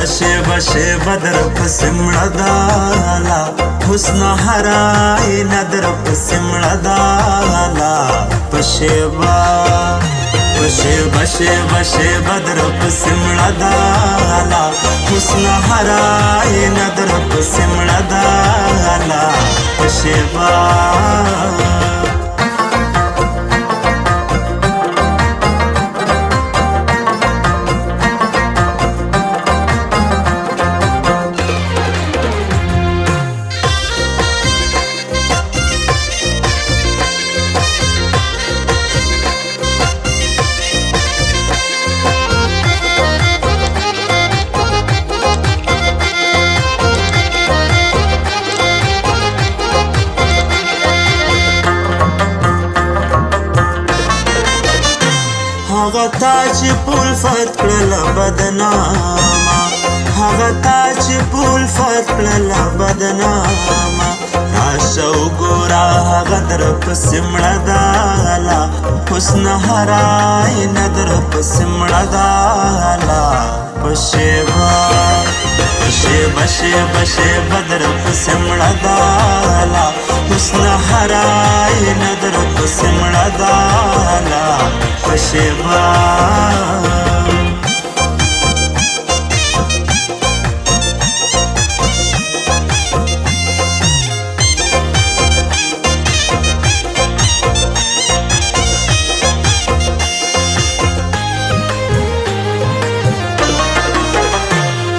बशे बदर सिमड़दाला हुस्न हराए नदर सिमड़दाला बशे बदर सिमड़दाला हुस्न हराए नदर सिमड़दाला पशेबा هغه تاج پول فت کړل بدنامه هغه تاج پول فت کړل بدنامه راشه وګوره هغه در پسې مړه داله حسن هرای نه در پسې مړه داله بشې بدر پسې مړه داله حسن هرای نه در پسې مړه داله پشیبا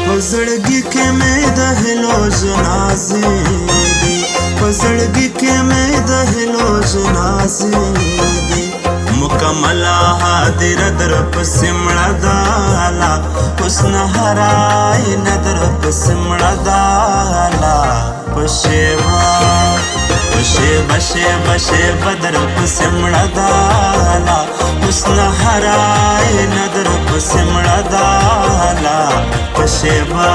پزړګي کې مې د هلو جنازې دي پزړګي کې مې د هلو جنازې دي مکمل حاضر در پسې مړه داله حسن هرای نه در پسې مړه داله بشې بدر پسې مړه داله حسن هرای نه در پسې مړه داله پشیبا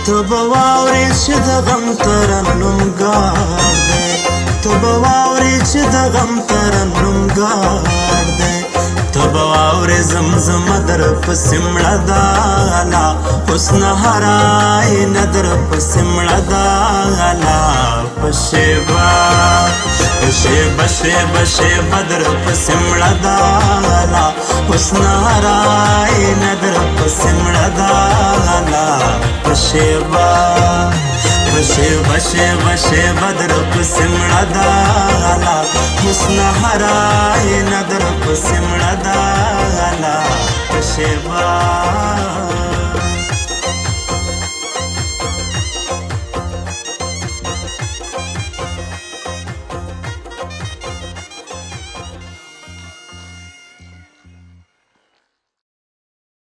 تو به واورې چې د غم ترنم ګار دی تو به واورې چې د غم ترنم ګار دی تو به واورې زمزمه در پسې مړه داله حسن هرای نه در پسې مړه داله پشیبا بشې بدر پسې مړه داله حسن هرای نه در پسې مړه داله پشیبا بشې بدر پسې مړه داله حسن هرای نه در پسې مړه داله پشیبا